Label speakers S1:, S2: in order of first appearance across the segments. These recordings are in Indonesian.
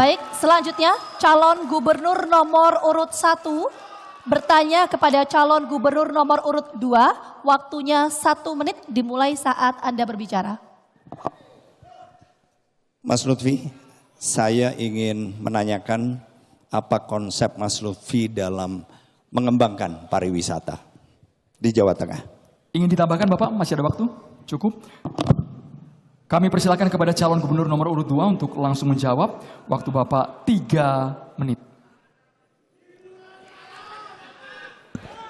S1: Baik, selanjutnya calon gubernur nomor urut 1 bertanya kepada calon gubernur nomor urut 2. Waktunya 1 menit dimulai saat Anda berbicara.
S2: Mas Lutfi, saya ingin menanyakan apa konsep Mas Lutfi dalam mengembangkan pariwisata di Jawa Tengah.
S3: Ingin ditambahkan Bapak, masih ada waktu? Cukup? Kami persilakan kepada calon gubernur nomor urut 2 untuk langsung menjawab. Waktu Bapak 3 menit.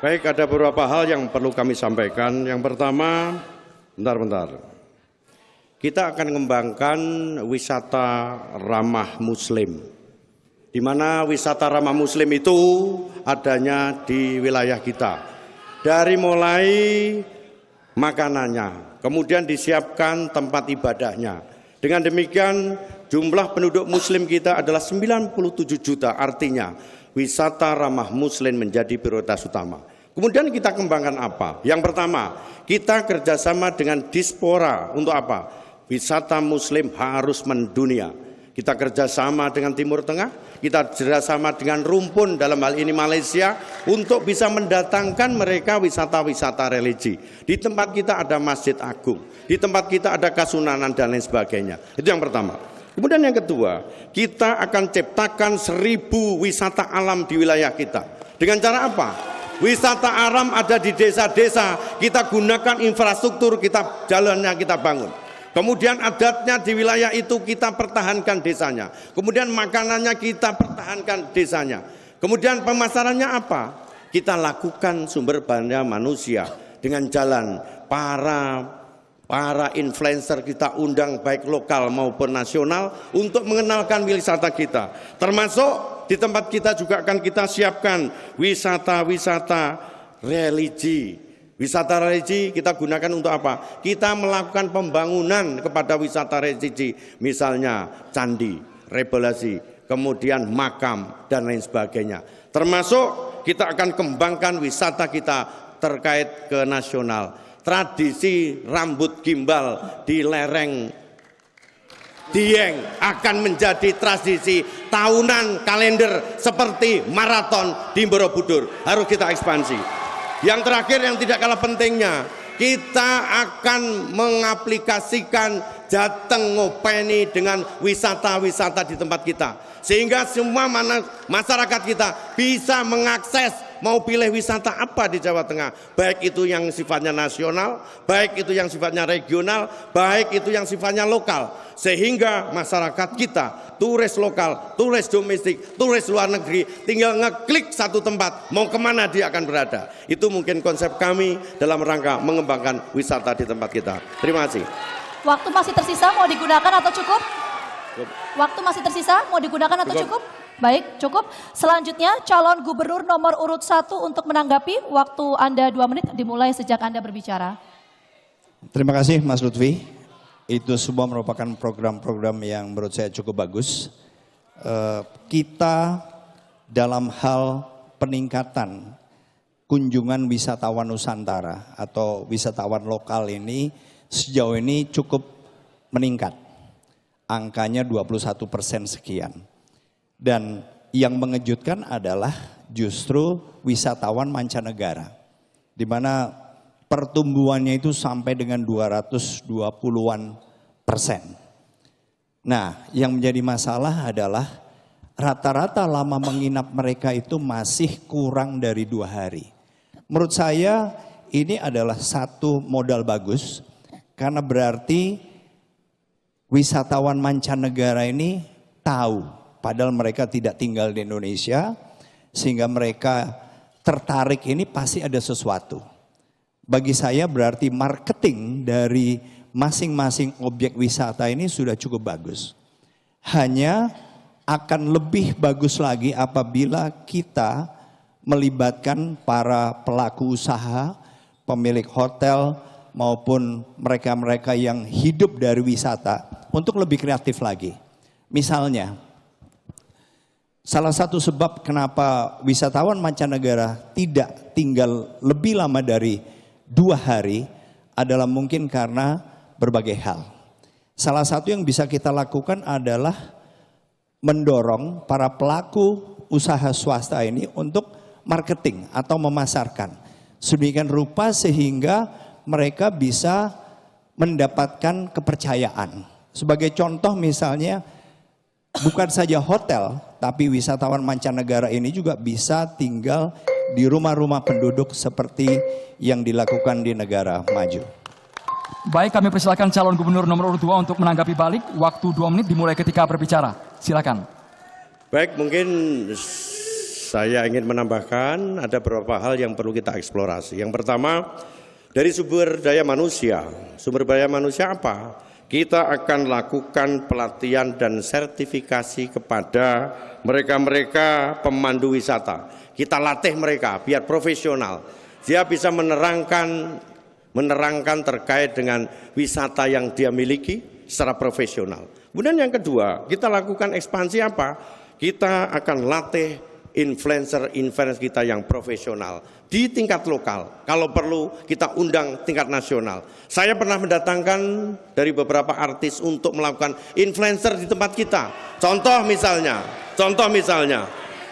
S4: Baik, ada beberapa hal yang perlu kami sampaikan. Yang pertama, bentar. Kita akan mengembangkan wisata ramah Muslim. Di mana wisata ramah Muslim itu adanya di wilayah kita. Dari mulai makanannya, kemudian disiapkan tempat ibadahnya. Dengan demikian jumlah penduduk Muslim kita adalah 97 juta, artinya wisata ramah Muslim menjadi prioritas utama. Kemudian kita kembangkan apa? Yang pertama, kita kerjasama dengan diaspora untuk apa? Wisata Muslim harus mendunia. Kita kerjasama dengan Timur Tengah, kita kerjasama dengan Rumpun dalam hal ini Malaysia untuk bisa mendatangkan mereka wisata-wisata religi. Di tempat kita ada Masjid Agung, di tempat kita ada Kasunanan dan lain sebagainya. Itu yang pertama. Kemudian yang kedua, kita akan ciptakan 1000 wisata alam di wilayah kita. Dengan cara apa? Wisata alam ada di desa-desa, kita gunakan infrastruktur, jalannya kita bangun. Kemudian adatnya di wilayah itu kita pertahankan desanya. Kemudian makanannya kita pertahankan desanya. Kemudian pemasarannya apa? Kita lakukan sumber daya manusia dengan jalan para influencer kita undang baik lokal maupun nasional untuk mengenalkan wisata kita. Termasuk di tempat kita juga akan kita siapkan wisata-wisata religi. Wisata religi kita gunakan untuk apa? Kita melakukan pembangunan kepada wisata religi, misalnya candi, rebolasi, kemudian makam, dan lain sebagainya. Termasuk kita akan kembangkan wisata kita terkait ke nasional. Tradisi rambut gimbal di lereng Dieng akan menjadi tradisi tahunan kalender seperti maraton di Borobudur. Harus kita ekspansi. Yang terakhir yang tidak kalah pentingnya, kita akan mengaplikasikan Jateng Ngopeni dengan wisata-wisata di tempat kita. Sehingga semua masyarakat kita bisa mengakses mau pilih wisata apa di Jawa Tengah. Baik itu yang sifatnya nasional, baik itu yang sifatnya regional, baik itu yang sifatnya lokal. Sehingga masyarakat kita, turis lokal, turis domestik, turis luar negeri, tinggal ngeklik satu tempat, mau kemana dia akan berada. Itu mungkin konsep kami dalam rangka mengembangkan wisata di tempat kita. Terima kasih.
S1: Waktu masih tersisa, mau digunakan atau cukup? Waktu masih tersisa, mau digunakan atau cukup? Baik, cukup. Selanjutnya calon gubernur nomor urut 1 untuk menanggapi. Waktu Anda 2 menit dimulai sejak Anda berbicara.
S2: Terima kasih Mas Lutfi. Itu semua merupakan program-program yang menurut saya cukup bagus. Kita dalam hal peningkatan kunjungan wisatawan Nusantara atau wisatawan lokal ini sejauh ini cukup meningkat. Angkanya 21% sekian. Dan yang mengejutkan adalah justru wisatawan mancanegara. Di mana pertumbuhannya itu sampai dengan 220-an persen. Nah, yang menjadi masalah adalah rata-rata lama menginap mereka itu masih kurang dari 2 hari. Menurut saya ini adalah satu modal bagus karena berarti wisatawan mancanegara ini tahu padahal mereka tidak tinggal di Indonesia sehingga mereka tertarik ini pasti ada sesuatu. Bagi saya berarti marketing dari masing-masing objek wisata ini sudah cukup bagus. Hanya akan lebih bagus lagi apabila kita melibatkan para pelaku usaha, pemilik hotel maupun mereka-mereka yang hidup dari wisata untuk lebih kreatif lagi. Misalnya, salah satu sebab kenapa wisatawan mancanegara tidak tinggal lebih lama dari 2 hari adalah mungkin karena berbagai hal. Salah satu yang bisa kita lakukan adalah mendorong para pelaku usaha swasta ini untuk marketing atau memasarkan sedemikian rupa sehingga mereka bisa mendapatkan kepercayaan. Sebagai contoh misalnya, bukan saja hotel, tapi wisatawan mancanegara ini juga bisa tinggal di rumah-rumah penduduk seperti yang dilakukan di negara maju.
S3: Baik, kami persilakan calon gubernur nomor urut 2 untuk menanggapi balik. Waktu 2 menit dimulai ketika berbicara. Silakan.
S4: Baik, mungkin saya ingin menambahkan ada beberapa hal yang perlu kita eksplorasi. Yang pertama, dari sumber daya manusia. Sumber daya manusia apa? Kita akan lakukan pelatihan dan sertifikasi kepada mereka-mereka pemandu wisata. Kita latih mereka biar profesional. Dia bisa menerangkan terkait dengan wisata yang dia miliki secara profesional. Kemudian yang kedua, kita lakukan ekspansi apa? Kita akan latih influencer kita yang profesional di tingkat lokal. Kalau perlu kita undang tingkat nasional. Saya pernah mendatangkan dari beberapa artis untuk melakukan influencer di tempat kita. Contoh misalnya,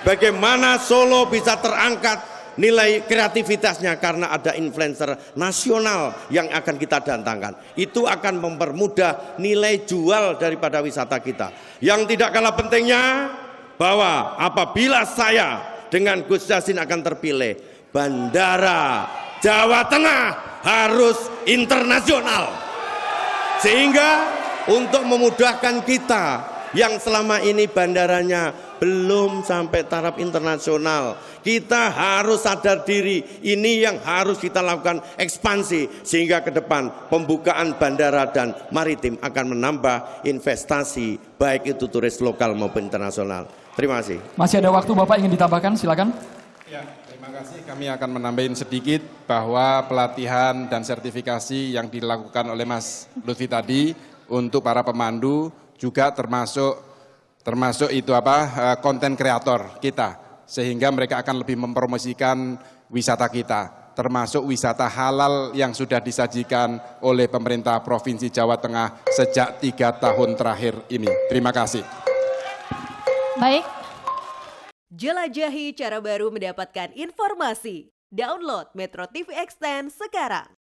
S4: bagaimana Solo bisa terangkat nilai kreativitasnya karena ada influencer nasional yang akan kita datangkan. Itu akan mempermudah nilai jual daripada wisata kita. Yang tidak kalah pentingnya, bahwa apabila saya dengan Gus Yassin akan terpilih, bandara Jawa Tengah harus internasional. Sehingga untuk memudahkan kita yang selama ini bandaranya belum sampai taraf internasional, kita harus sadar diri, ini yang harus kita lakukan ekspansi sehingga ke depan pembukaan bandara dan maritim akan menambah investasi baik itu turis lokal maupun internasional. Terima kasih.
S3: Masih ada waktu, Bapak ingin ditambahkan, silakan.
S5: Ya, terima kasih. Kami akan menambahin sedikit bahwa pelatihan dan sertifikasi yang dilakukan oleh Mas Lutfi tadi untuk para pemandu juga termasuk itu konten kreator kita, sehingga mereka akan lebih mempromosikan wisata kita, termasuk wisata halal yang sudah disajikan oleh pemerintah Provinsi Jawa Tengah sejak 3 tahun terakhir ini. Terima kasih.
S1: Baik.
S6: Jelajahi cara baru mendapatkan informasi. Download Metro TV Extend sekarang.